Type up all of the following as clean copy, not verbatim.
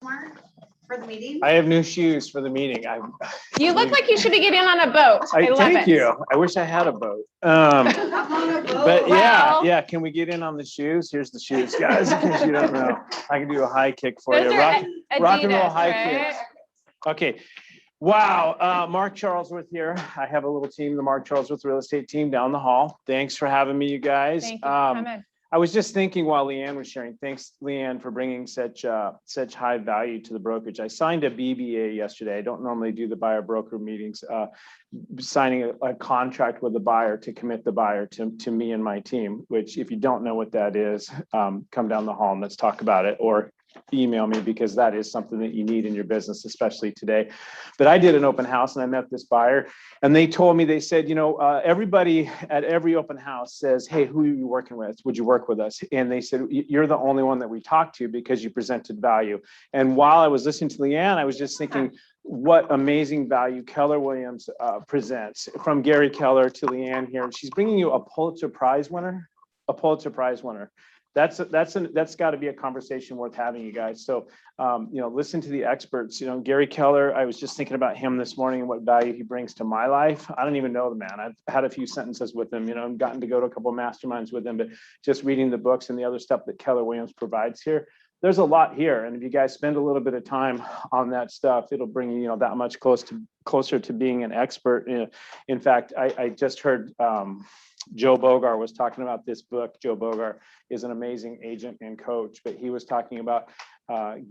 Mark, for the meeting? I have new shoes for the meeting. You look like you should be getting on a boat. I love thank it. you. I wish I had a boat. But yeah, can we get in on the shoes? Here's the shoes, guys, in case you don't know. I can do a high kick for Those you. are Rock and roll Adidas, high right? kicks. Okay. Wow. Mark Charlesworth here. I have a little team, the Mark Charlesworth real estate team down the hall. Thanks for having me, you guys. Thank you for coming. I was just thinking while Leanne was sharing, thanks, Leanne, for bringing such high value to the brokerage. I signed a BBA yesterday. I don't normally do the buyer broker meetings, signing a contract with the buyer to commit the buyer to me and my team, which if you don't know what that is, come down the hall and let's talk about it, or email me, because that is something that you need in your business, especially today. But I did an open house and I met this buyer and they told me, they said, everybody at every open house says, hey, who are you working with? Would you work with us? And they said, you're the only one that we talked to because you presented value. And while I was listening to Leanne, I was just thinking, what amazing value Keller Williams presents, from Gary Keller to Leanne here. She's bringing you a Pulitzer Prize winner, That's got to be a conversation worth having, you guys. So, listen to the experts. Gary Keller, I was just thinking about him this morning and what value he brings to my life. I don't even know the man. I've had a few sentences with him, I've gotten to go to a couple of masterminds with him, but just reading the books and the other stuff that Keller Williams provides here, there's a lot here. And if you guys spend a little bit of time on that stuff, it'll bring you, that much closer to being an expert. In fact, I just heard, Joe Bogar was talking about this book. Joe Bogar is an amazing agent and coach, but he was talking about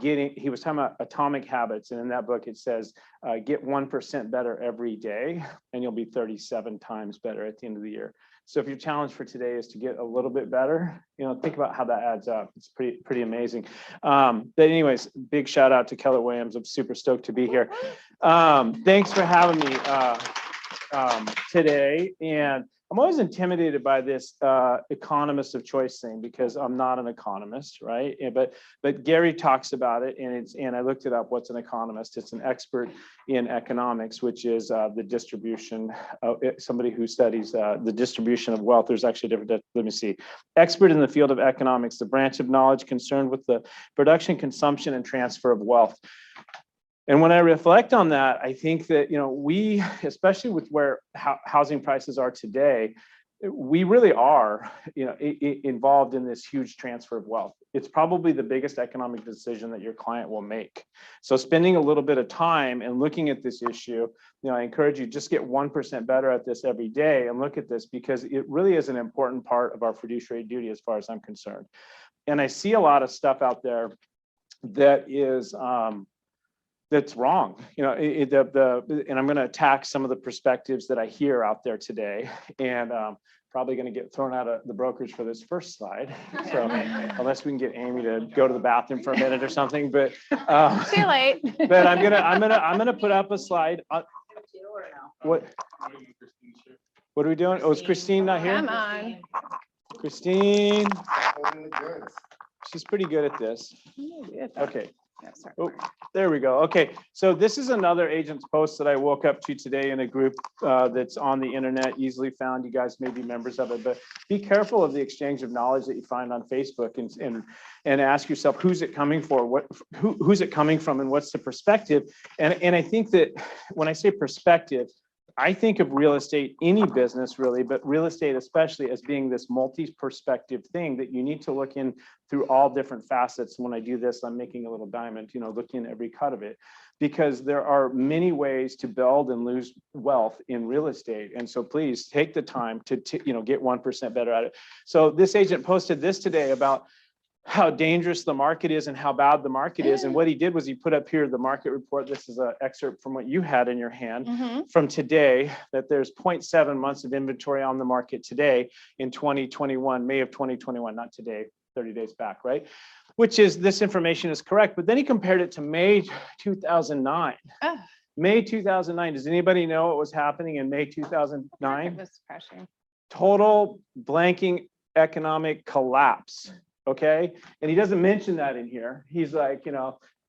he was talking about atomic habits. And in that book, it says, get 1% better every day, and you'll be 37 times better at the end of the year. So if your challenge for today is to get a little bit better, think about how that adds up. It's pretty amazing. But anyways, big shout out to Keller Williams. I'm super stoked to be here. Thanks for having me today. And I'm always intimidated by this economist of choice thing, because I'm not an economist, right? But Gary talks about it, and I looked it up. What's an economist? It's an expert in economics, which is the distribution. Somebody who studies the distribution of wealth. There's actually different. Let me see. Expert in the field of economics, the branch of knowledge concerned with the production, consumption, and transfer of wealth. And when I reflect on that, I think that, we, especially with where housing prices are today, we really are, involved in this huge transfer of wealth. It's probably the biggest economic decision that your client will make. So spending a little bit of time and looking at this issue, I encourage you, just get 1% better at this every day and look at this, because it really is an important part of our fiduciary duty as far as I'm concerned. And I see a lot of stuff out there that is, that's wrong, and I'm going to attack some of the perspectives that I hear out there today, and probably going to get thrown out of the brokerage for this first slide. So unless we can get Amy to go to the bathroom for a minute or something, but too late. But I'm gonna put up a slide. What are we doing? Oh, is Christine not here? Come on. Christine, she's pretty good at this. Okay. Oh, there we go. Okay, so this is another agent's post that I woke up to today in a group that's on the internet, easily found. You guys may be members of it, but be careful of the exchange of knowledge that you find on Facebook, and ask yourself, who's it coming for? Who's it coming from, and what's the perspective? And I think that when I say perspective, I think of real estate, any business really, but real estate especially, as being this multi-perspective thing that you need to look in through all different facets. When I do this, I'm making a little diamond, looking at every cut of it, because there are many ways to build and lose wealth in real estate. And so please take the time to get 1% better at it. So this agent posted this today about how dangerous the market is and how bad the market is. And what he did was he put up here the market report. This is an excerpt from what you had in your hand from today, that there's 0.7 months of inventory on the market today in 2021, May of 2021, not today, 30 days back, right? Which is, this information is correct. But then he compared it to May 2009. May 2009. Does anybody know what was happening in May 2009? It was crashing. Total blanking economic collapse. Okay. And he doesn't mention that in here. He's like,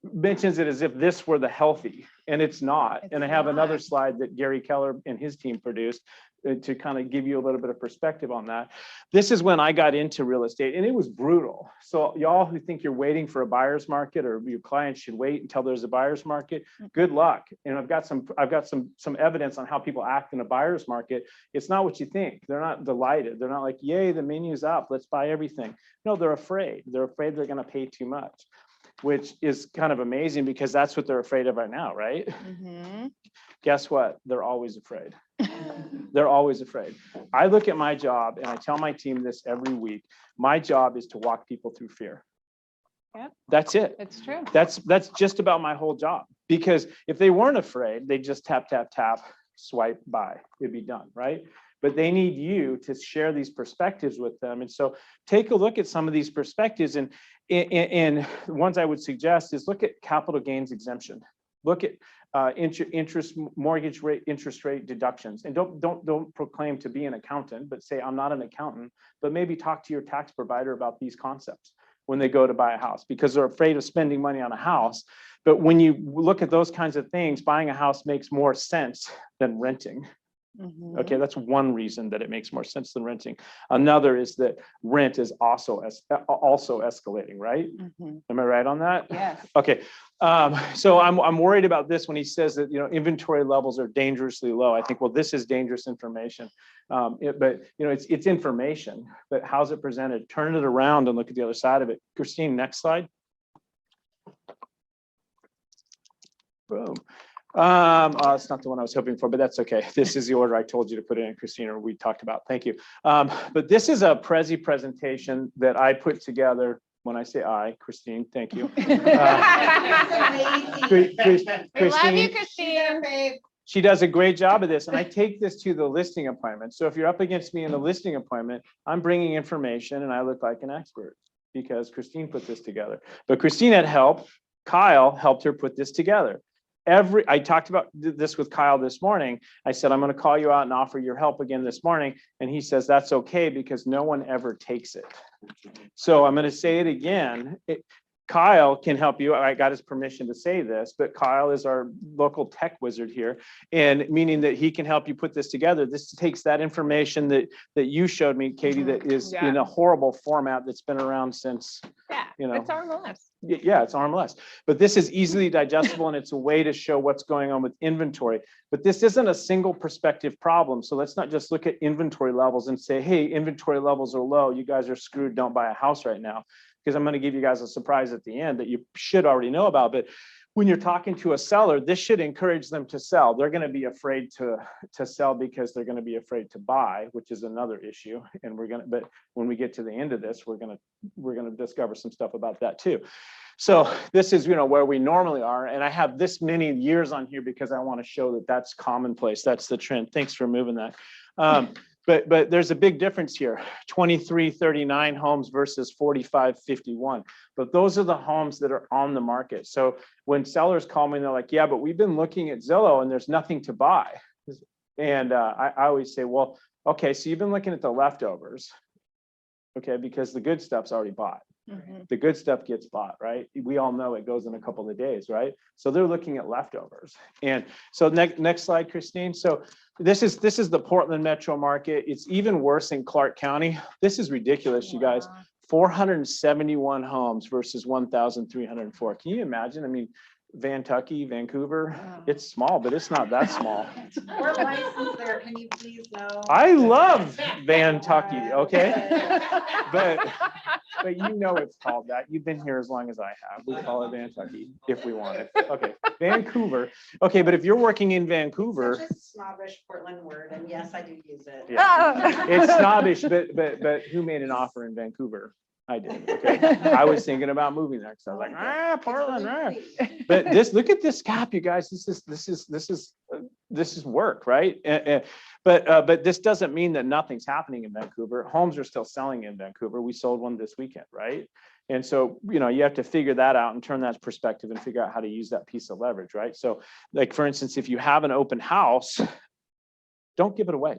mentions it as if this were the healthy, and it's not. It's And I have another not. slide that Gary Keller and his team produced to kind of give you a little bit of perspective on that. This is when I got into real estate, and it was brutal. So y'all who think you're waiting for a buyer's market, or your clients should wait until there's a buyer's market, good luck. And I've got some evidence on how people act in a buyer's market. It's not what you think. They're not delighted. They're not like, yay, the menu's up, let's buy everything. No, they're afraid. They're afraid they're going to pay too much, which is kind of amazing because that's what they're afraid of right now, right? Mhm. Guess what? They're always afraid. They're always afraid. I look at my job, and I tell my team this every week. My job is to walk people through fear. Yep. That's it. It's true. That's just about my whole job. Because if they weren't afraid, they'd just tap, tap, tap, swipe by. It'd be done, right? But they need you to share these perspectives with them. And so take a look at some of these perspectives. And the ones I would suggest is look at capital gains exemption. Look at mortgage rate, interest rate deductions. And don't proclaim to be an accountant, but say, I'm not an accountant, but maybe talk to your tax provider about these concepts when they go to buy a house, because they're afraid of spending money on a house. But when you look at those kinds of things, buying a house makes more sense than renting. Mhm. Okay, that's one reason that it makes more sense than renting. Another is that rent is also escalating, right? Mhm. Am I right on that? Yes. Okay, so I'm worried about this when he says that, inventory levels are dangerously low. I think, well, this is dangerous information. But it's information, but how's it presented? Turn it around and look at the other side of it. Christine, next slide. Boom. It's not the one I was hoping for, but that's okay. This is the order I told you to put it in, Christina, or we talked about. Thank you. But this is a Prezi presentation that I put together. When I say I, Christine, thank you. We love you, Christine. She does a great job of this, and I take this to the listing appointment. So if you're up against me in the listing appointment, I'm bringing information, and I look like an expert because Christine put this together. But Christine had help. Kyle helped her put this together. I talked about this with Kyle this morning. I said, I'm going to call you out and offer your help again this morning. And he says, that's okay, because no one ever takes it. So I'm going to say it again. Kyle can help you. I got his permission to say this, but Kyle is our local tech wizard here, and meaning that he can help you put this together. This takes that information that you showed me, Katie, that is in a horrible format that's been around since, it's RMLS. Yeah, it's RMLS, but this is easily digestible, and it's a way to show what's going on with inventory. But this isn't a single perspective problem. So let's not just look at inventory levels and say, hey, inventory levels are low, you guys are screwed, don't buy a house right now. Because I'm going to give you guys a surprise at the end that you should already know about. But when you're talking to a seller, this should encourage them to sell. They're going to be afraid to sell because they're going to be afraid to buy, which is another issue. And but when we get to the end of this, we're going to discover some stuff about that too. So this is, where we normally are. And I have this many years on here because I want to show that that's commonplace. That's the trend. Thanks for moving that. But there's a big difference here, 2339 homes versus 4551. But those are the homes that are on the market. So when sellers call me, they're like, yeah, but we've been looking at Zillow and there's nothing to buy. And I always say, well, okay, so you've been looking at the leftovers, okay, because the good stuff's already bought. Mhm. The good stuff gets bought, right? We all know it goes in a couple of days, right? So they're looking at leftovers. And so next slide, Christine. So this is the Portland metro market. It's even worse in Clark County. This is ridiculous, you guys. Wow. 471 homes versus 1,304. Can you imagine? I mean, Vantucky, Vancouver, it's small, but it's not that small. We're licensed there, can you please know? I love Vantucky, okay? But it's called that. You've been here as long as I have. We call it Vantucky if we want it. Okay, Vancouver. Okay, but if you're working in Vancouver. Such a snobbish Portland word, and yes, I do use it. Yeah. It's snobbish, but who made an offer in Vancouver? I did. Okay, I was thinking about moving there because I was like, Portland. But look at this gap, you guys. This is work, right? But this doesn't mean that nothing's happening in Vancouver. Homes are still selling in Vancouver. We sold one this weekend, right? And so, you have to figure that out and turn that perspective and figure out how to use that piece of leverage, right? So, like for instance, if you have an open house, don't give it away.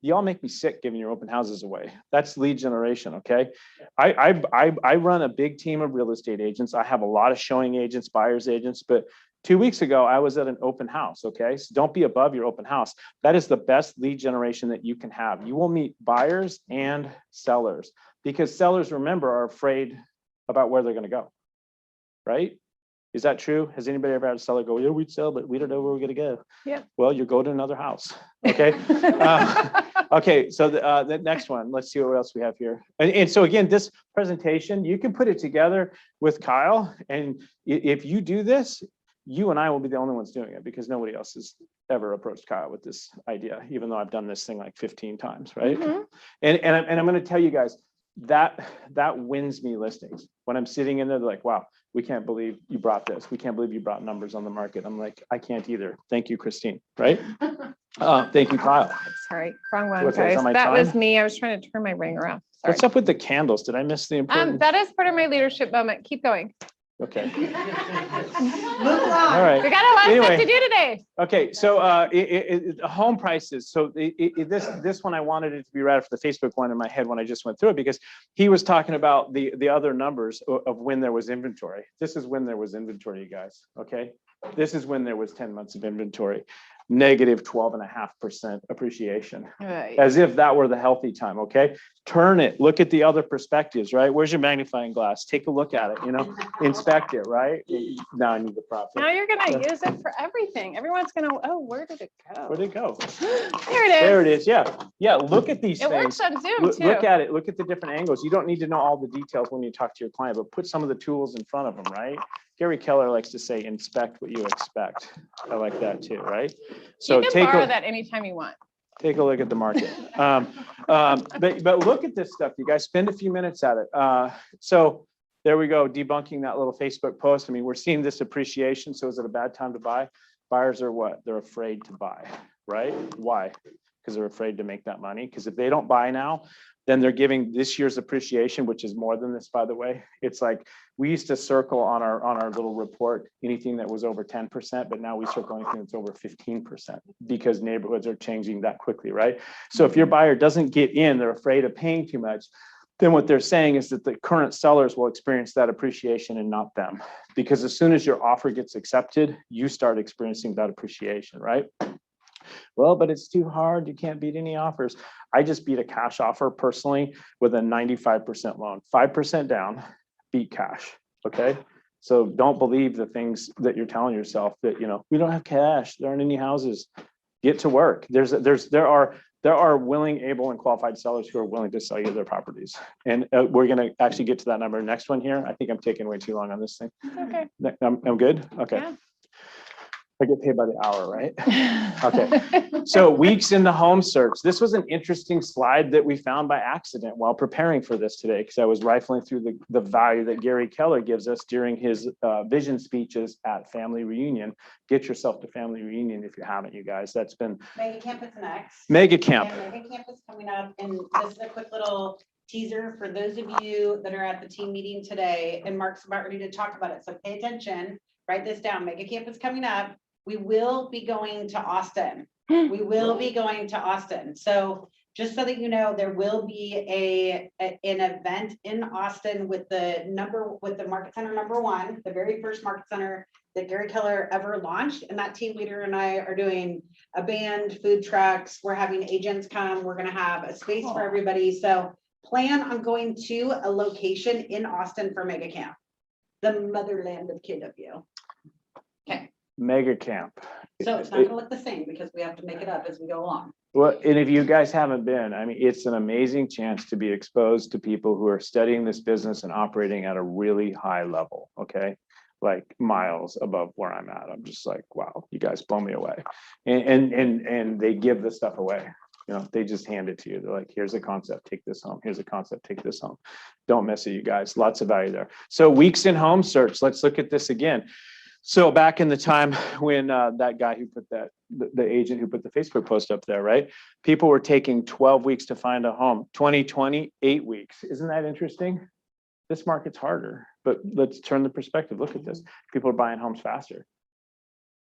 Y'all make me sick giving your open houses away. That's lead generation, okay? I run a big team of real estate agents. I have a lot of showing agents, buyers agents, but 2 weeks ago, I was at an open house, okay? So don't be above your open house. That is the best lead generation that you can have. You will meet buyers and sellers because sellers, remember, are afraid about where they're gonna go, right? Is that true? Has anybody ever had a seller go, yeah, we'd sell, but we don't know where we're gonna go? Yeah. Well, you go to another house, okay? Okay, so the next one, let's see what else we have here. And so again, this presentation, you can put it together with Kyle. And if you do this, you and I will be the only ones doing it because nobody else has ever approached Kyle with this idea, even though I've done this thing like 15 times, right? And I'm gonna tell you guys, that wins me listings. When I'm sitting in there, they're like, wow, we can't believe you brought this. We can't believe you brought numbers on the market. I'm like, I can't either. Thank you, Christine, right? Thank you, Kyle. Sorry, wrong one, What's that, is guys. that my That was time? me. I was trying to turn my ring around. Sorry. What's up with the candles? Did I miss the important? That is part of my leadership moment. Keep going. Okay, Move all along. right. We got a lot of Anyway. stuff to do today. Okay, so home prices. So this one, I wanted it to be right for the Facebook one in my head when I just went through it because he was talking about the other numbers of when there was inventory. This is when there was inventory, you guys, okay? This is when there was 10 months of inventory, negative 12.5% appreciation, Right. as if that were the healthy time, okay? Turn it, look at the other perspectives, right? Where's your magnifying glass? Take a look at it, inspect it, right? Now I need the profit. Now you're gonna use it for everything. Everyone's gonna, oh, where did it go? Where'd it go? There it is. There it is. Yeah. Look at these It things. works on Zoom Look too. at it. Look at the different angles. You don't need to know all the details when you talk to your client, but put some of the tools in front of them, right? Gary Keller likes to say, inspect what you expect. I like that too, right? So You can borrow that anytime you want. take a look at the market. But look at this stuff, you guys. Spend a few minutes at it. So there we go, debunking that little Facebook post. I mean, we're seeing this appreciation. So is it a bad time to buy? Buyers are what? They're afraid to buy, right? Why? Because they're afraid to make that money. Because if they don't buy now, then they're giving this year's appreciation, which is more than this, by the way. It's like we used to circle on our little report anything that was over 10%, but now we circle anything that's over 15% because neighborhoods are changing that quickly, right? So if your buyer doesn't get in, they're afraid of paying too much, then what they're saying is that the current sellers will experience that appreciation and not them. Because as soon as your offer gets accepted, you start experiencing that appreciation, right? Well, but it's too hard. You can't beat any offers. I just beat a cash offer personally with a 95% loan, 5% down, beat cash. Okay. So don't believe the things that you're telling yourself that, we don't have cash. There aren't any houses. Get to work. There are willing, able, and qualified sellers who are willing to sell you their properties. And we're going to actually get to that number next one here. I think I'm taking way too long on this thing. Okay. I'm good. Okay. Yeah. I get paid by the hour, right? Okay. So weeks in the home search. This was an interesting slide that we found by accident while preparing for this today, because I was rifling through the value that Gary Keller gives us during his vision speeches at Family Reunion. Get yourself to Family Reunion if you haven't, you guys. That's been Mega Camp is next. Mega Camp. And Mega Camp is coming up, and this is a quick little teaser for those of you that are at the team meeting today, and Mark's about ready to talk about it. So pay attention, write this down. Mega Camp is coming up. We will be going to Austin. We will be going to Austin. So just so that you know, there will be an event in Austin with the Market Center #1, the very first Market Center that Gary Keller ever launched. And that team leader and I are doing a band, food trucks. We're having agents come. We're going to have a space for everybody. So plan on going to a location in Austin for Mega Camp, the motherland of KW. Okay. Mega Camp. So it's not gonna look the same because we have to make it up as we go along. Well, and if you guys haven't been, I mean, it's an amazing chance to be exposed to people who are studying this business and operating at a really high level, okay? Like miles above where I'm at. I'm just like, wow, you guys blow me away. And they give the stuff away. They just hand it to you. They're like, here's a concept, take this home. Here's a concept, take this home. Don't miss it, you guys. Lots of value there. So weeks in home search. Let's look at this again. So back in the time when that guy who put the agent who put the Facebook post up there, right? People were taking 12 weeks to find a home. 2020, 8 weeks. Isn't that interesting? This market's harder, but let's turn the perspective. Look at this. People are buying homes faster.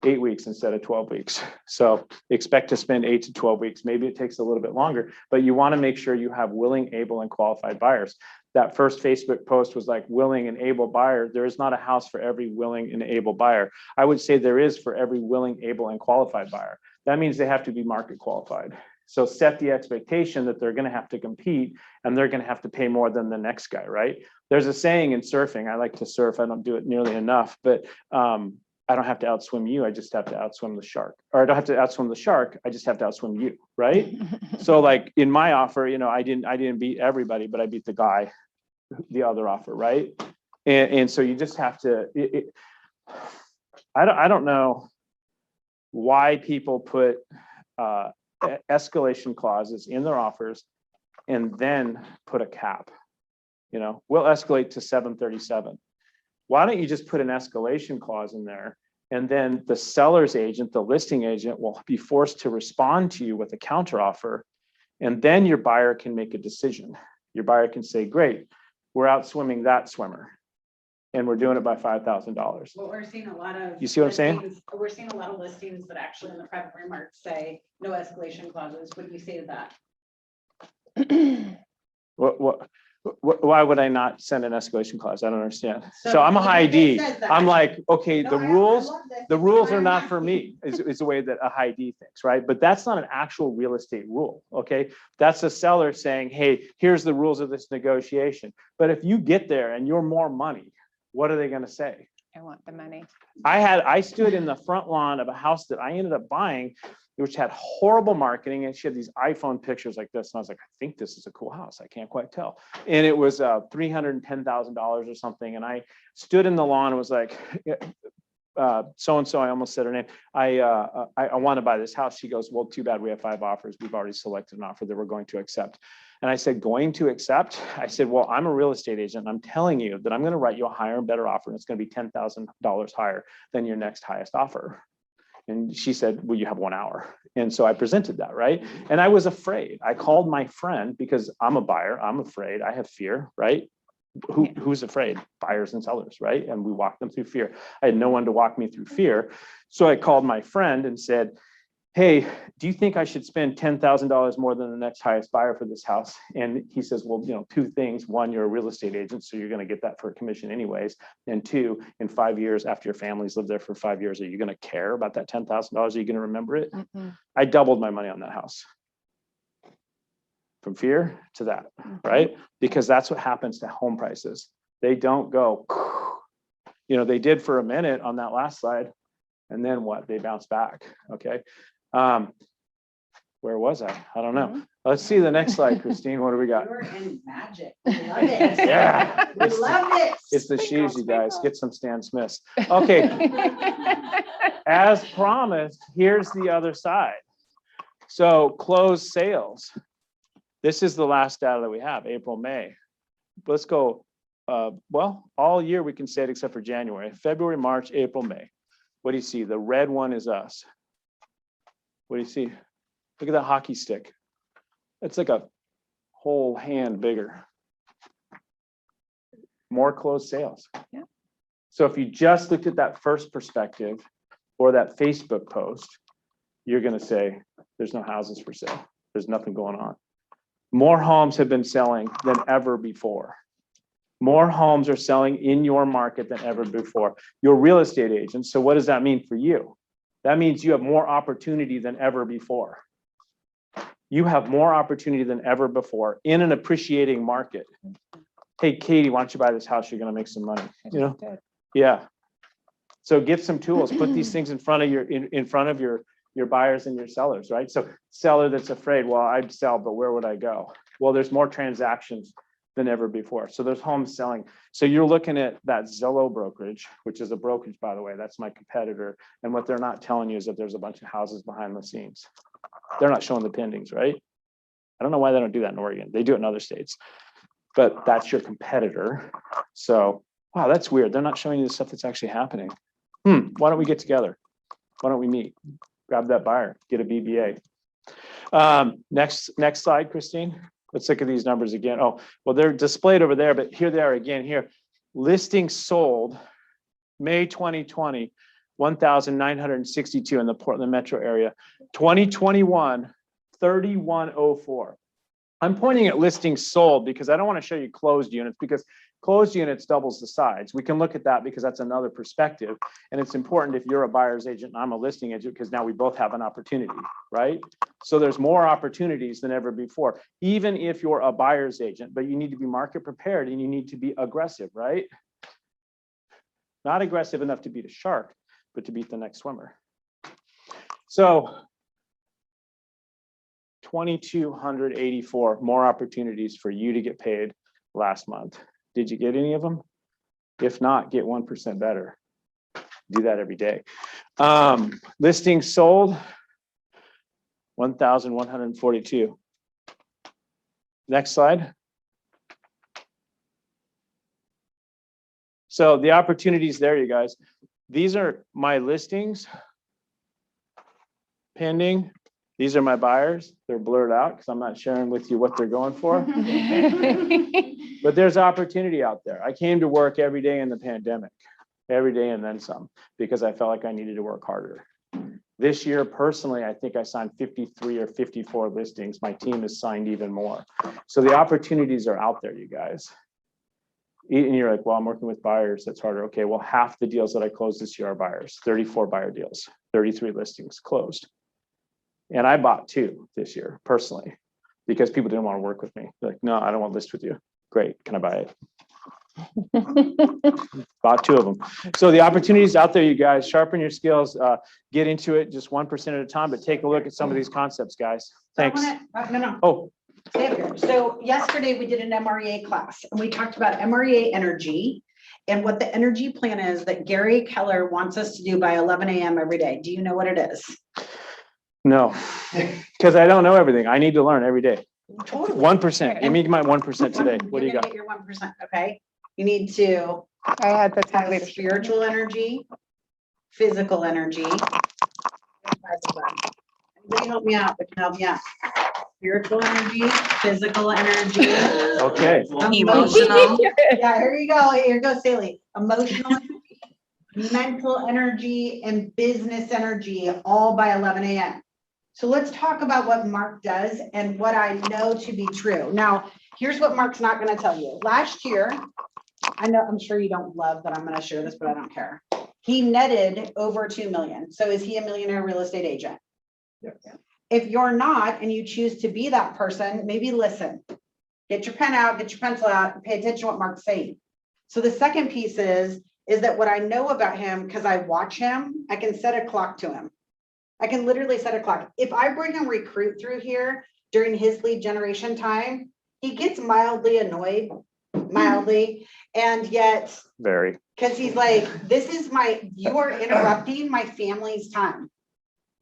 8 weeks instead of 12 weeks. So expect to spend 8 to 12 weeks. Maybe it takes a little bit longer, but you want to make sure you have willing, able, and qualified buyers. That first Facebook post was like willing and able buyer. There is not a house for every willing and able buyer. I would say there is for every willing, able, and qualified buyer. That means they have to be market qualified. So set the expectation that they're going to have to compete and they're going to have to pay more than the next guy, right? There's a saying in surfing. I like to surf. I don't do it nearly enough, but I don't have to outswim you. I just have to outswim the shark. Or I don't have to outswim the shark. I just have to outswim you, right? So like in my offer, you know, I didn't beat everybody, but I beat the guy, the other offer, right? And so you just have to. I don't know why people put escalation clauses in their offers and then put a cap. You know, we'll escalate to 737. Why don't you just put an escalation clause in there, and then the seller's agent, the listing agent, will be forced to respond to you with a counteroffer, and then your buyer can make a decision. Your buyer can say, great, we're out swimming that swimmer, and we're doing it by $5,000. Well, we're seeing a lot of. You see what I'm saying? listings- We're seeing a lot of listings that actually in the private remarks say no escalation clauses. What do you say to that? Why would I not send an escalation clause? I don't understand. So So I'm a high it D. says that. I'm like, okay, No, the I rules, love this. the It's rules why are I'm not for asking. me, is the way that a high D thinks, right? But that's not an actual real estate rule, okay? That's a seller saying, hey, here's the rules of this negotiation. But if you get there and you're more money, what are they gonna say? I want the money. I stood in the front lawn of a house that I ended up buying, which had horrible marketing, and she had these iPhone pictures like this. And I was like, I think this is a cool house. I can't quite tell. And it was $310,000 or something. And I stood in the lawn and was like, so-and-so, I almost said her name. I want to buy this house. She goes, well, too bad we have 5 offers. We've already selected an offer that we're going to accept. And I said, going to accept? I said, well, I'm a real estate agent. And I'm telling you that I'm going to write you a higher and better offer. And it's going to be $10,000 higher than your next highest offer. And she said, well, you have 1 hour. And so I presented that, right? And I was afraid. I called my friend because I'm a buyer. I'm afraid. I have fear, right? Who's afraid? Buyers and sellers, right? And we walk them through fear. I had no one to walk me through fear. So I called my friend and said, hey, do you think I should spend $10,000 more than the next highest buyer for this house? And he says, well, you know, 2 things. 1, you're a real estate agent, so you're going to get that for a commission anyways. And 2, in 5 years, after your family's lived there for 5 years, are you going to care about that $10,000? Are you going to remember it? I doubled my money on that house. From fear to that, right? Because that's what happens to home prices. They don't go, you know, they did for a minute on that last slide. And then what? They bounce back, okay? Where was I? I don't know. Let's see the next slide, Christine. What do we got? You're in magic. We love it. Yeah. We love it. It's the shoes, you guys. Get some Stan Smiths. Okay, as promised, here's the other side. So closed sales. This is the last data that we have, April, May. Let's go, well, all year we can say it except for January, February, March, April, May. What do you see? The red one is us. What do you see? Look at that hockey stick. It's like a whole hand bigger. More closed sales. Yeah. So if you just looked at that first perspective or that Facebook post, you're going to say, there's no houses for sale. There's nothing going on. More homes have been selling than ever before. More homes are selling in your market than ever before. You're a real estate agent. So what does that mean for you? That means you have more opportunity than ever before. You have more opportunity than ever before in an appreciating market. Hey, Katie, why don't you buy this house? You're going to make some money. You know? Yeah. So get some tools. Put these things in front of your buyers and your sellers, right? So seller that's afraid, well, I'd sell, but where would I go? Well, there's more transactions than ever before. So there's homes selling. So you're looking at that Zillow brokerage, which is a brokerage, by the way, that's my competitor. And what they're not telling you is that there's a bunch of houses behind the scenes. They're not showing the pendings, right? I don't know why they don't do that in Oregon. They do it in other states, but that's your competitor. So, wow, that's weird. They're not showing you the stuff that's actually happening. Why don't we get together? Why don't we meet? Grab that buyer, get a BBA. Next slide, Christine. Let's look at these numbers again. Oh, well, they're displayed over there, but here they are again here. Listings sold May 2020 1,962 in the Portland metro area. 2021, 3,104. I'm pointing at listings sold because I don't want to show you closed units because closed units doubles the size. We can look at that because that's another perspective. And it's important if you're a buyer's agent and I'm a listing agent, because now we both have an opportunity, right? So there's more opportunities than ever before, even if you're a buyer's agent, but you need to be market prepared and you need to be aggressive, right? Not aggressive enough to beat a shark, but to beat the next swimmer. So 2,284 more opportunities for you to get paid last month. Did you get any of them? If not, get 1% better. Do that every day. Listings sold, 1,142. Next slide. So the opportunities there, you guys. These are my listings pending. These are my buyers. They're blurred out because I'm not sharing with you what they're going for. But there's opportunity out there. I came to work every day in the pandemic, every day and then some, because I felt like I needed to work harder. This year, personally, I think I signed 53 or 54 listings. My team has signed even more. So the opportunities are out there, you guys. And you're like, well, I'm working with buyers. That's harder. Okay, well, half the deals that I closed this year are buyers, 34 buyer deals, 33 listings closed. And I bought 2 this year personally, because people didn't want to work with me. They're like, no, I don't want to list with you. Great, can I buy it? Bought 2 of them. So the opportunities out there, you guys, sharpen your skills, get into it just 1% at a time, but take a look at some of these concepts, guys. Thanks. No. Oh, Stay up here. So yesterday we did an MREA class and we talked about MREA energy and what the energy plan is that Gary Keller wants us to do by 11 a.m. every day. Do you know what it is? no, because I don't know everything. I need to learn every day. Totally. 1%. Give me my 1% today. What do you You're got? gonna get your 1%, okay? You need to I had the have leadership. spiritual energy, physical energy. Anybody help me out? That can help me out. Spiritual energy, physical energy. Okay. Emotional. Yeah, here you go. Here goes Saley. Emotional energy, mental energy, and business energy, all by 11 a.m. So let's talk about what Mark does and what I know to be true. Now, here's what Mark's not going to tell you. Last year, I know, I'm sure you don't love that I'm going to share this, but I don't care. He netted over 2 million. So is he a millionaire real estate agent? Yes. If you're not, and you choose to be that person, maybe listen, get your pen out, get your pencil out, and pay attention to what Mark's saying. So the second piece is that what I know about him, because I watch him, I can set a clock to him. I can literally set a clock. If I bring a recruit through here during his lead generation time, he gets mildly annoyed, and yet Very. because he's like, this is you are interrupting my family's time.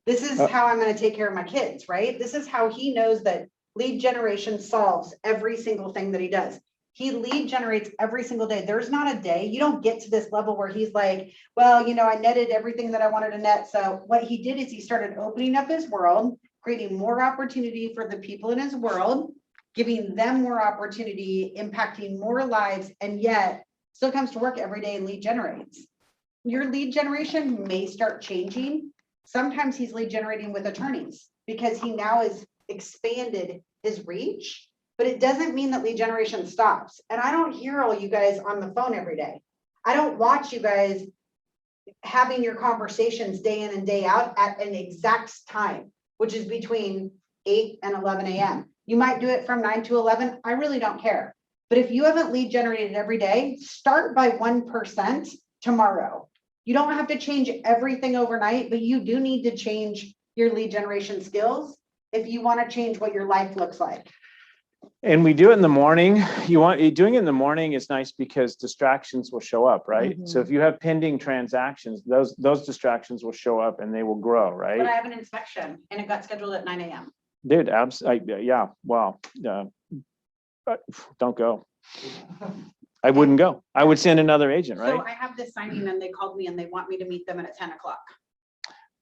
This is how I'm going to take care of my kids, right? This is how he knows that lead generation solves every single thing that he does. He lead generates every single day. There's not a day, you don't get to this level where he's like, well, you know, I netted everything that I wanted to net. So what he did is he started opening up his world, creating more opportunity for the people in his world, giving them more opportunity, impacting more lives, and yet still comes to work every day and lead generates. Your lead generation may start changing. Sometimes he's lead generating with attorneys because he now has expanded his reach, but it doesn't mean that lead generation stops. And I don't hear all you guys on the phone every day. I don't watch you guys having your conversations day in and day out at an exact time, which is between 8 and 11 a.m. You might do it from 9 to 11. I really don't care. But if you haven't lead generated every day, start by 1% tomorrow. You don't have to change everything overnight, but you do need to change your lead generation skills if you want to change what your life looks like. And we do it in the morning. Doing it in the morning is nice because distractions will show up, right? Mm-hmm. So if you have pending transactions, those distractions will show up and they will grow, right? But I have an inspection and it got scheduled at 9 a.m. Dude, absolutely. Yeah. Wow. Don't go. I wouldn't go. I would send another agent, right? So I have this signing and they called me and they want me to meet them at 10 o'clock.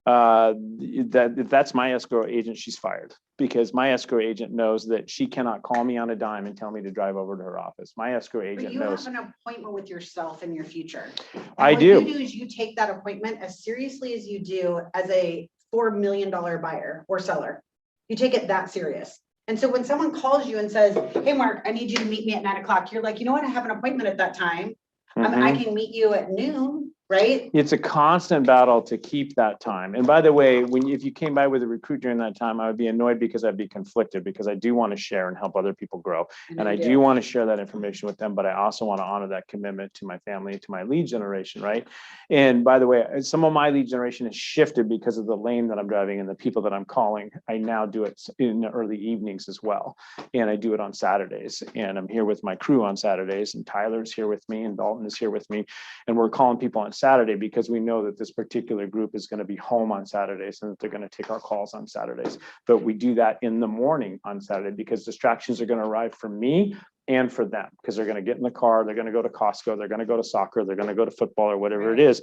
that if that's my escrow agent, she's fired, because my escrow agent knows that she cannot call me on a dime and tell me to drive over to her office. My escrow But agent you knows. have an appointment with yourself in your future. And I what do. you do is you take that appointment as seriously as you do as a $4 million buyer or seller. You take it that serious. And so when someone calls you and says, hey, Mark, I need you to meet me at 9 o'clock, you're like, you know what? I have an appointment at that time. I can meet you at noon, right? It's a constant battle to keep that time. And by the way, if you came by with a recruit during that time, I would be annoyed because I'd be conflicted, because I do want to share and help other people grow. And I do want to share that information with them, but I also want to honor that commitment to my family, to my lead generation, right? And by the way, some of my lead generation has shifted because of the lane that I'm driving and the people that I'm calling. I now do it in the early evenings as well. And I do it on Saturdays. And I'm here with my crew on Saturdays, and Tyler's here with me, and Dalton is here with me. And we're calling people on Saturday because we know that this particular group is going to be home on Saturdays and that they're going to take our calls on Saturdays. But we do that in the morning on Saturday because distractions are going to arrive for me and for them, because they're going to get in the car, they're going to go to Costco, they're going to go to soccer, they're going to go to football or whatever it is.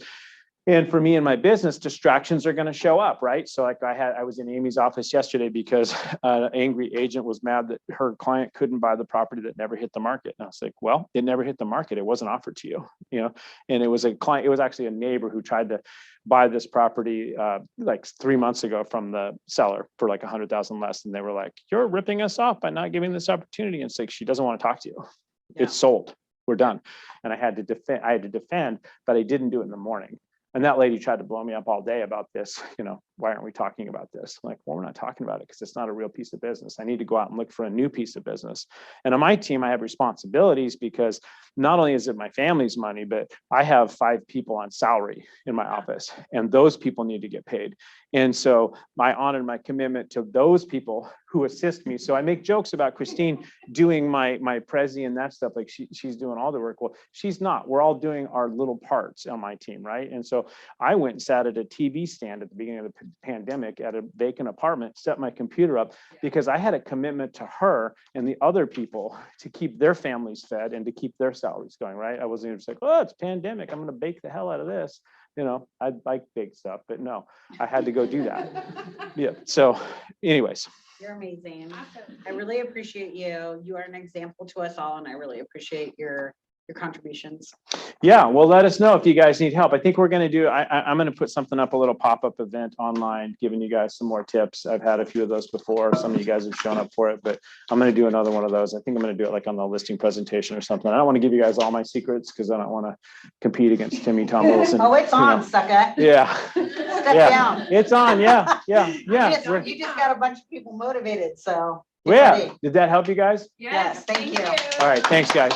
And for me and my business, distractions are going to show up, right? So like I was in Amy's office yesterday because an angry agent was mad that her client couldn't buy the property that never hit the market. And I was like, well, it never hit the market. It wasn't offered to you, and it was a client, it was actually a neighbor who tried to buy this property like 3 months ago from the seller for like 100,000 less. And they were like, you're ripping us off by not giving this opportunity. And it's like, she doesn't want to talk to you. Yeah. It's sold. We're done. And I had to defend, but I didn't do it in the morning. And that lady tried to blow me up all day about this. Why aren't we talking about this? I'm like, well, we're not talking about it because it's not a real piece of business. I need to go out and look for a new piece of business. And on my team, I have responsibilities because not only is it my family's money, but I have 5 people on salary in my office, and those people need to get paid. And so I honor my commitment to those people who assist me. So I make jokes about Christine doing my Prezi and that stuff, like she's doing all the work. Well, she's not. We're all doing our little parts on my team, right? And so I went and sat at a TV stand at the beginning of the pandemic at a vacant apartment, set my computer up because I had a commitment to her and the other people to keep their families fed and to keep their salaries going, right? I wasn't just like, oh, it's pandemic, I'm going to bake the hell out of this. I like big stuff, but no, I had to go do that. Yeah. So anyways. You're amazing. I really appreciate you. You are an example to us all, and I really appreciate your contributions. Yeah, well, let us know if you guys need help. I think we're going to do, I'm going to put something up, a little pop-up event online, giving you guys some more tips. I've had a few of those before. Some of you guys have shown up for it, but I'm going to do another one of those. I think I'm going to do it like on the listing presentation or something. I don't want to give you guys all my secrets because I don't want to compete against Timmy Tom Wilson. Oh, it's on, sucker. Yeah. Step down. It's on. Yeah. You just got a bunch of people motivated, so. Yeah. Did that help you guys? Yes, thank you. All right. Thanks, guys.